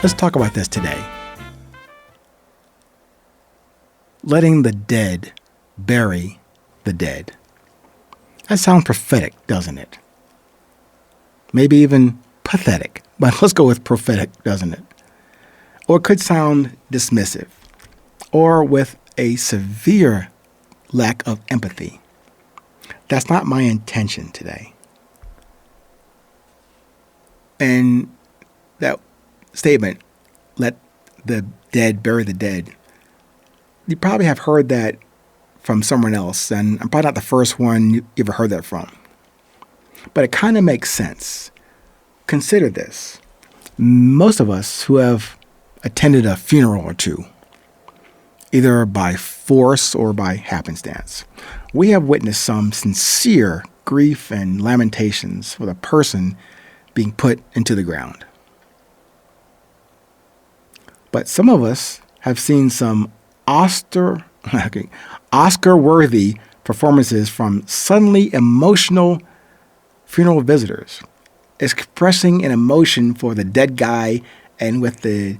Let's talk about this today. Letting the dead bury the dead. That sounds prophetic, doesn't it? Maybe even pathetic, but let's go with prophetic, doesn't it? Or it could sound dismissive, or with a severe lack of empathy. That's not my intention today. And that statement, let the dead bury the dead, you probably have heard that from someone else, and I'm probably not the first one you ever heard that from. But it kind of makes sense. Consider this. Most of us who have attended a funeral or two, either by force or by happenstance, we have witnessed some sincere grief and lamentations for the person being put into the ground. But some of us have seen some Oscar-worthy performances from suddenly emotional funeral visitors, expressing an emotion for the dead guy and with the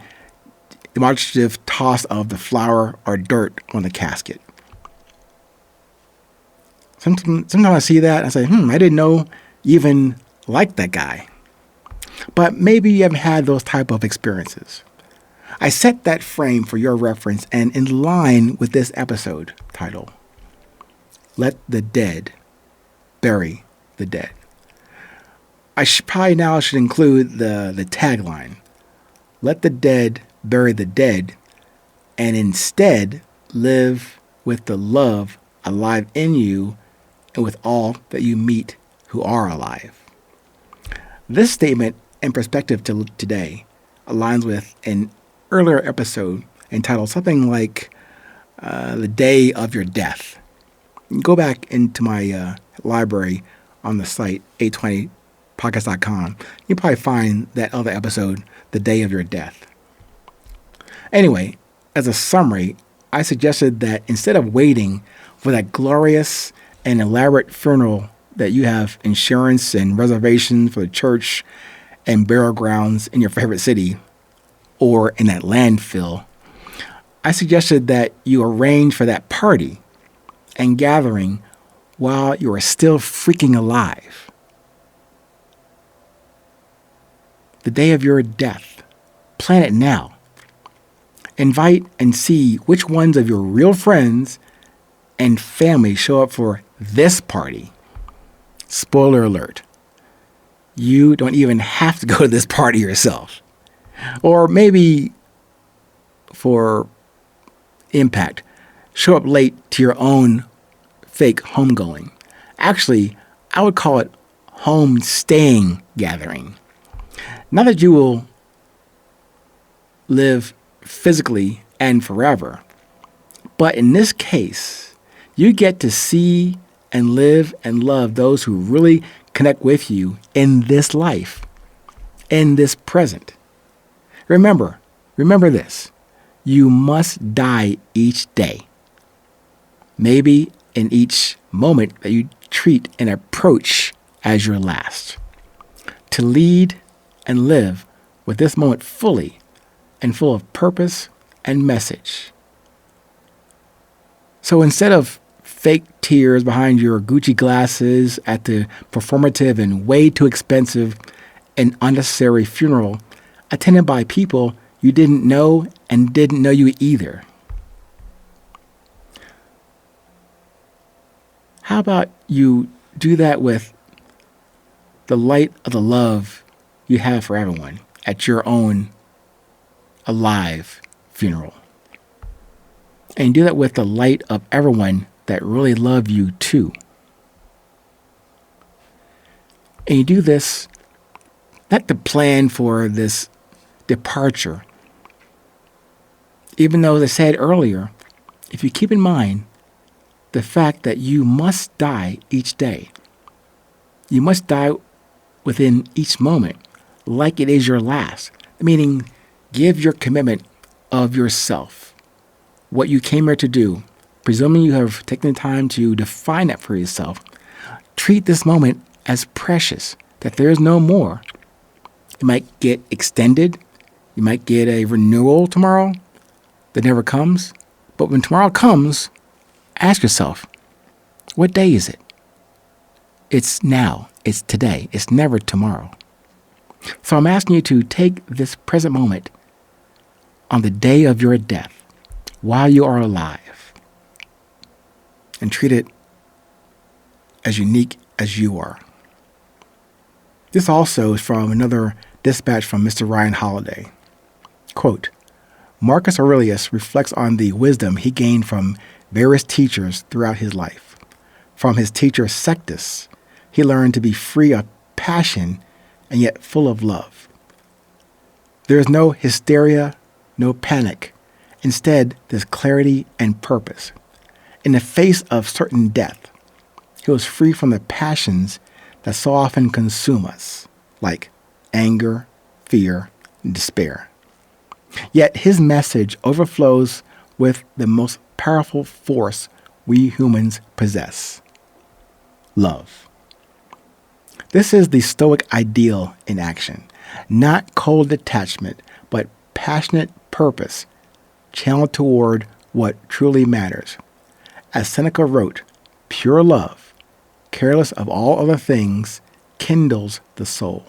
demonstrative toss of the flour or dirt on the casket. Sometimes I see that and I say, I didn't know you even liked that guy. But maybe you haven't had those type of experiences. I set that frame for your reference and in line with this episode title, Let the Dead Bury the Dead. I probably now should include the tagline, let the dead bury the dead, and instead live with the love alive in you and with all that you meet who are alive. This statement and perspective to today aligns with an earlier episode entitled something like The Day of Your Death. Go back into my library on the site, 820podcast.com. You'll probably find that other episode, The Day of Your Death. Anyway, as a summary, I suggested that instead of waiting for that glorious and elaborate funeral that you have insurance and reservations for the church and burial grounds in your favorite city, or in that landfill, I suggested that you arrange for that party and gathering while you are still freaking alive. The day of your death. Plan it now. Invite and see which ones of your real friends and family show up for this party. Spoiler alert. You don't even have to go to this party yourself. Or maybe for impact, show up late to your own fake homegoing. Actually, I would call it home staying gathering. Not that you will live physically and forever, but in this case, you get to see and live and love those who really connect with you in this life, in this present. Remember this. You must die each day. Maybe in each moment that you treat and approach as your last. To lead and live with this moment fully and full of purpose and message. So instead of fake tears behind your Gucci glasses at the performative and way too expensive and unnecessary funeral attended by people you didn't know and didn't know you either. How about you do that with the light of the love you have for everyone at your own alive funeral? And do that with the light of everyone that really love you too. And you do this not to plan for this departure. Even though, as I said earlier, if you keep in mind the fact that you must die each day, you must die within each moment like it is your last, meaning give your commitment of yourself, what you came here to do, presuming you have taken the time to define that for yourself. Treat this moment as precious, that there is no more. It might get extended. You might get a renewal tomorrow that never comes. But when tomorrow comes, ask yourself, what day is it? It's now. It's today. It's never tomorrow. So I'm asking you to take this present moment on the day of your death, while you are alive, and treat it as unique as you are. This also is from another dispatch from Mr. Ryan Holiday. Quote, Marcus Aurelius reflects on the wisdom he gained from various teachers throughout his life. From his teacher Sextus, he learned to be free of passion and yet full of love. There is no hysteria, no panic. Instead, there's clarity and purpose. In the face of certain death, he was free from the passions that so often consume us, like anger, fear, and despair. Yet his message overflows with the most powerful force we humans possess: love. This is the Stoic ideal in action, not cold detachment, but passionate purpose channeled toward what truly matters. As Seneca wrote, pure love, careless of all other things, kindles the soul.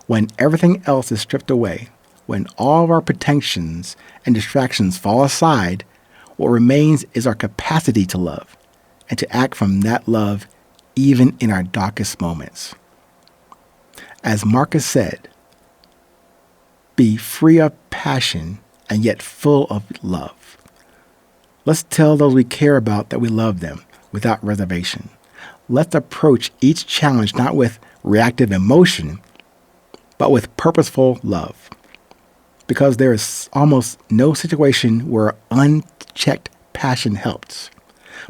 When everything else is stripped away, when all of our pretensions and distractions fall aside, what remains is our capacity to love and to act from that love even in our darkest moments. As Marcus said, be free of passion and yet full of love. Let's tell those we care about that we love them without reservation. Let's approach each challenge not with reactive emotion, but with purposeful love. Because there is almost no situation where unchecked passion helps.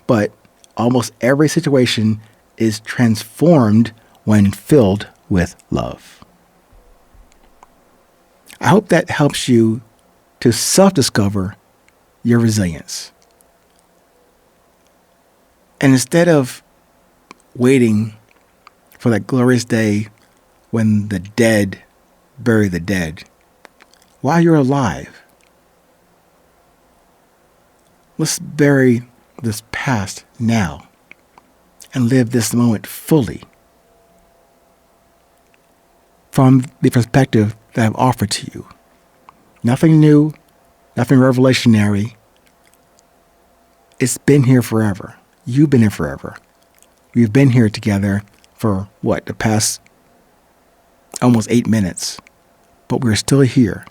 But almost every situation is transformed when filled with love. I hope that helps you to self-discover your resilience. And instead of waiting for that glorious day when the dead bury the dead, while you're alive, let's bury this past now and live this moment fully from the perspective that I've offered to you. Nothing new, nothing revolutionary. It's been here forever. You've been here forever. We've been here together for the past almost 8 minutes, but we're still here.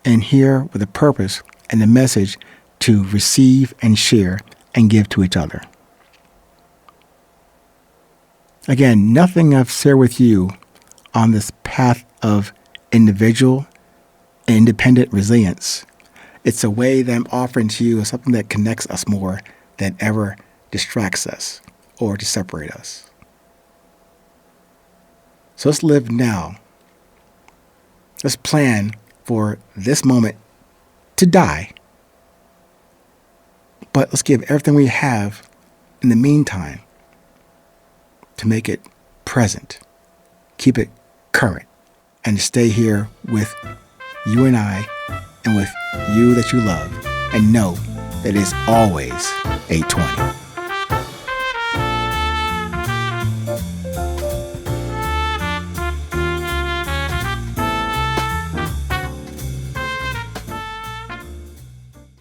And here with a purpose and a message to receive and share and give to each other. Again, nothing I've shared with you on this path of individual and independent resilience. It's a way that I'm offering to you as something that connects us more than ever distracts us or to separate us. So let's live now. Let's plan for this moment to die. But let's give everything we have in the meantime to make it present, keep it current, and to stay here with you and I and with you that you love, and know that it's always 820.